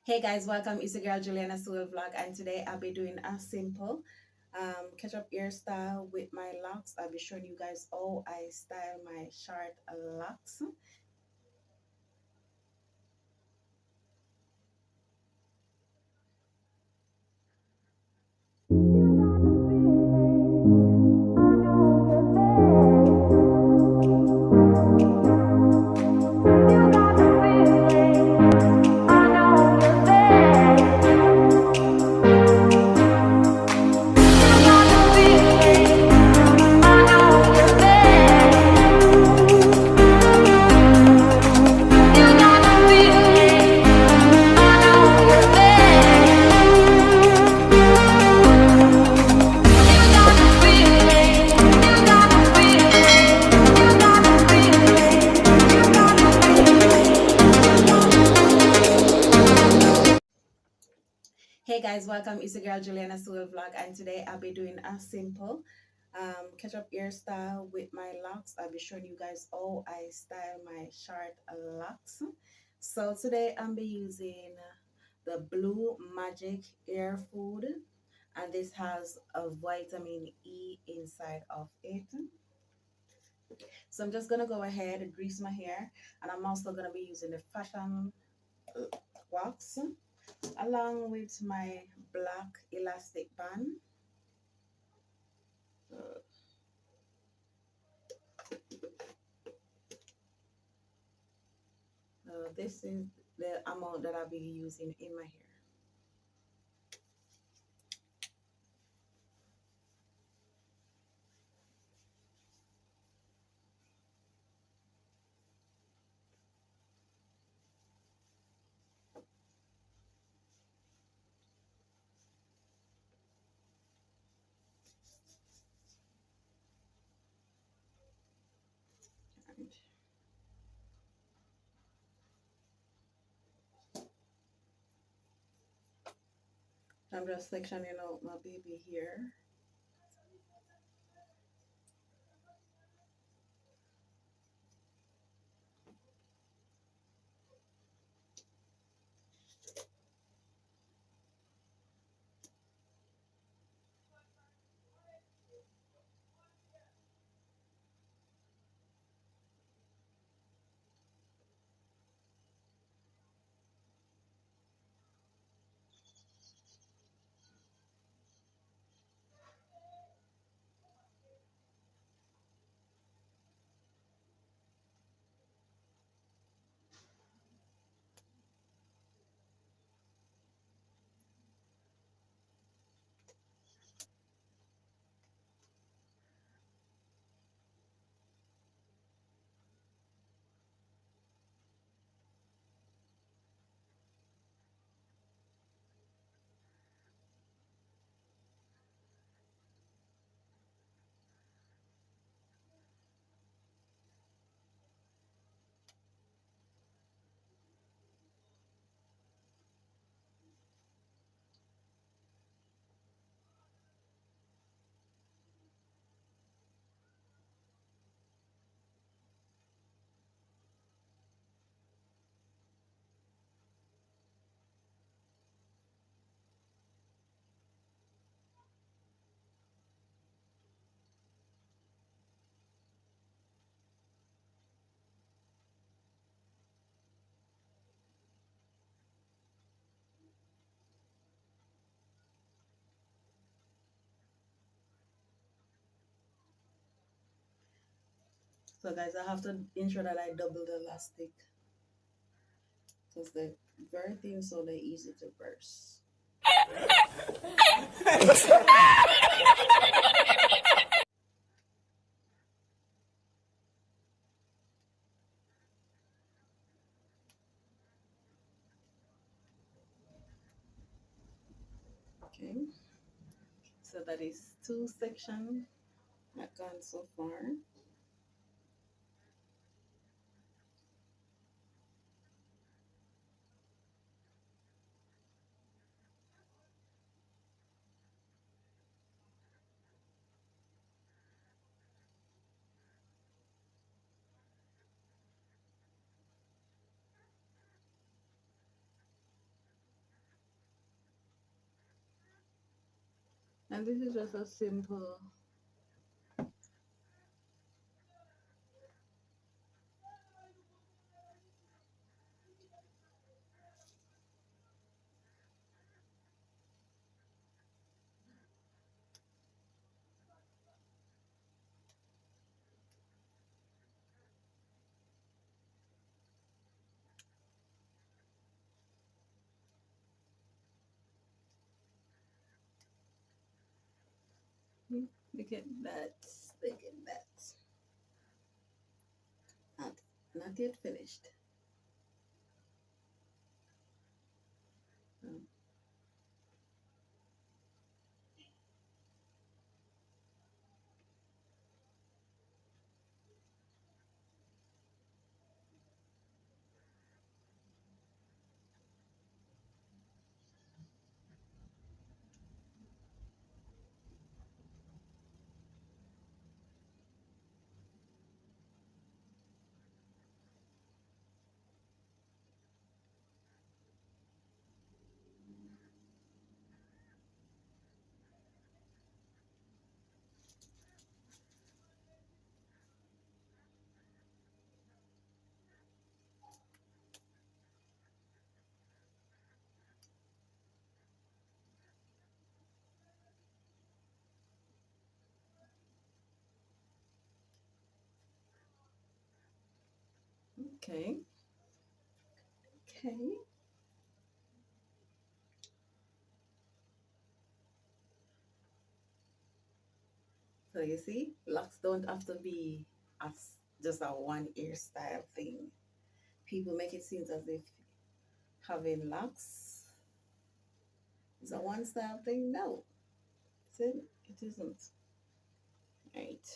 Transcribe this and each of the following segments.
Hey guys, welcome. It's your girl Juliana Soul Vlog, and today I'll be doing a simple catch up hairstyle with my locks. I'll be showing you guys how I style my short locks. Hey guys, welcome. It's your girl Juliana Soul Vlog, and today I'll be doing a simple catch up hairstyle with my locks. I'll be showing you guys how I style my short locks. So today I'm be using the Blue Magic Hair Food, and this has a vitamin E inside of it. So I'm just gonna go ahead and grease my hair, and I'm also gonna be using the fashion wax along with my black elastic band. So, this is the amount that I'll be using in my hair. And I'm just sectioning out my baby hair. So guys, I have to ensure that I double the elastic because they're very thin, so they're easy to burst. Okay, so that is two sections not gone so far. And this is just a simple. Look at that. Look at that. Not, not yet finished. Oh, okay. Okay. So you see, locks don't have to be as just a one hairstyle thing. People make it seem as if having locks is a one style thing. No, it isn't. Right.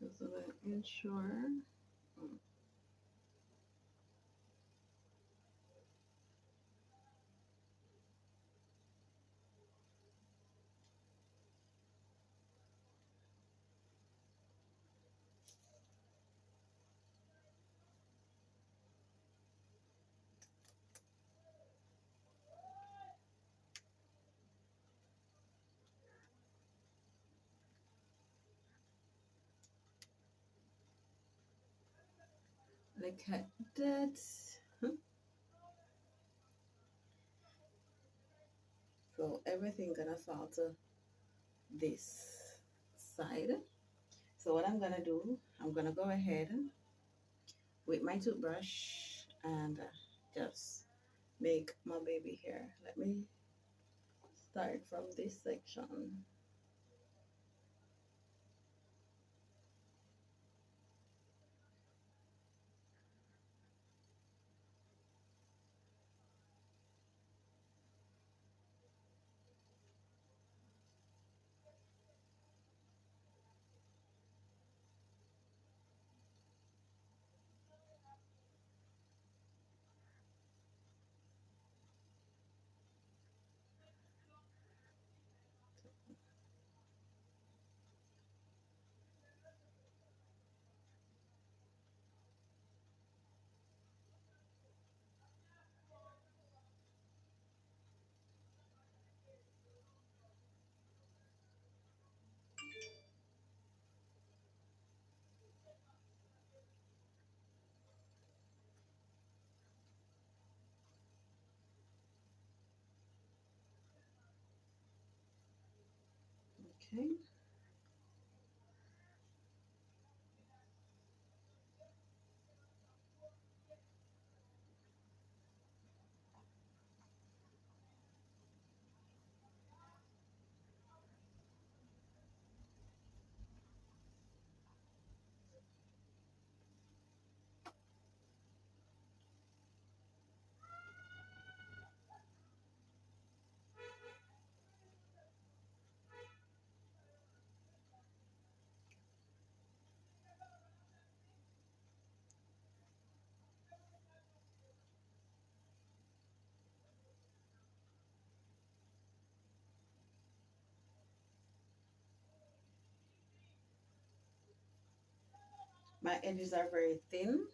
Just to ensure. Look at that. So everything gonna fall to this side. So what I'm gonna do, I'm gonna go ahead with my toothbrush and just make my baby hair. Let me start from this section. Okay. My edges are very thin.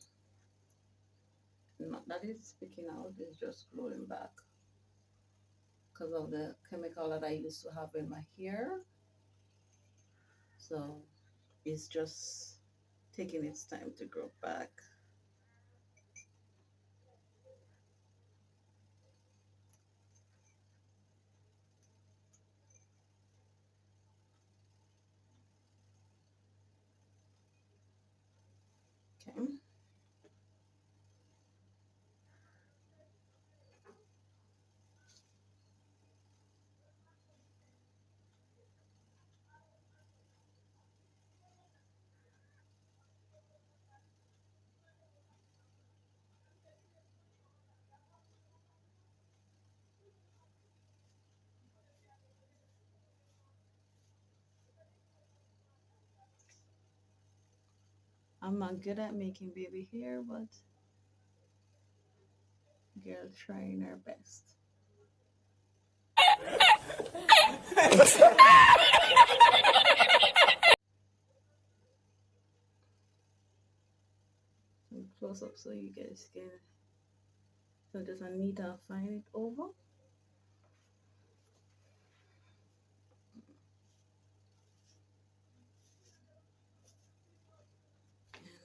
Not that it's sticking out, it's just growing back because of the chemical that I used to have in my hair. So it's just taking its time to grow back. Okay. I'm not good at making baby hair, but girl trying her best. Close up so you guys can. So just I need to find it over.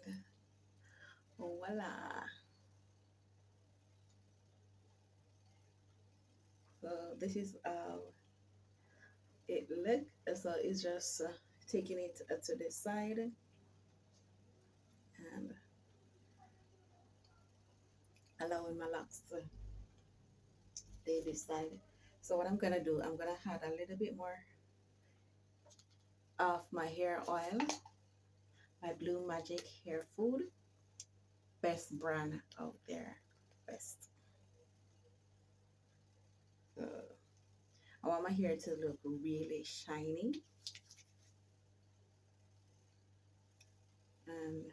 And voila. So this is it look. So it's just taking it to the side and allowing my locks to stay this side. So what I'm gonna do, I'm gonna add a little bit more of my hair oil, my Blue Magic Hair Food, best brand out there, best. So I want my hair to look really shiny, and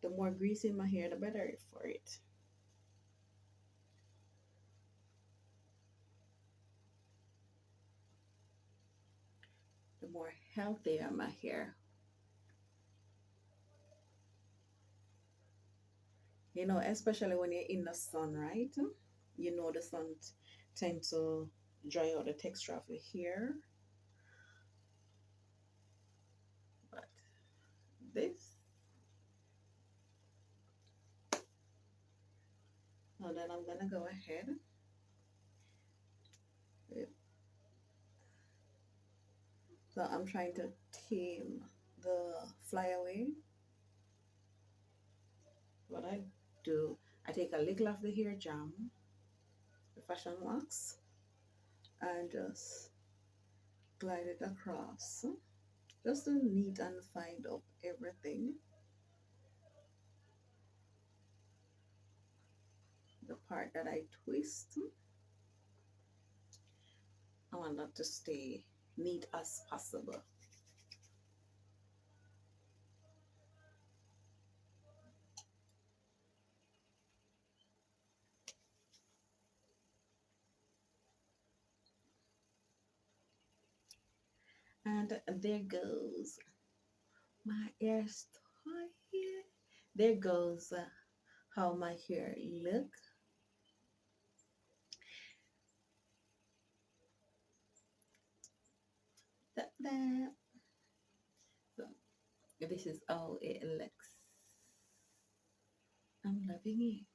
the more grease in my hair, the better for it. The more healthier my hair. You know, especially when you're in the sun, right? You know the sun tend to dry out the texture of your hair. But this, now then I'm gonna go ahead. So I'm trying to tame the flyaway. What I do, I take a little of the hair jam, the fashion wax, and just glide it across, just to neat and find up everything. The part that I twist, I want that to stay neat as possible. And there goes my hairstyle. There goes how my hair look. Da-da. So this is how it looks. I'm loving it.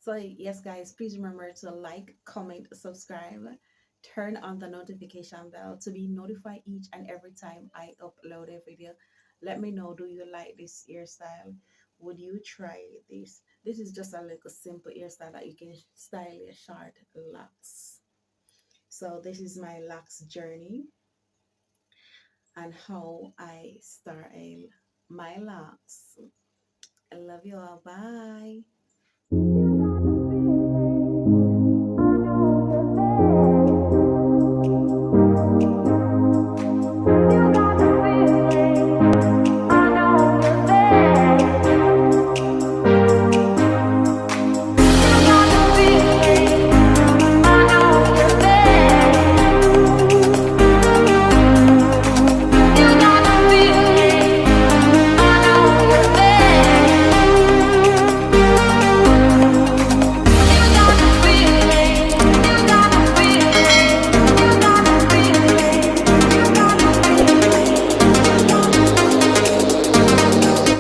So yes, guys, please remember to like, comment, subscribe, turn on the notification bell to be notified each and every time I upload a video. Let me know, do you like this hairstyle? Would you try this? This is just a little simple hairstyle that you can style your short locks. So this is my locks journey and how I style my locks. I love you all. Bye.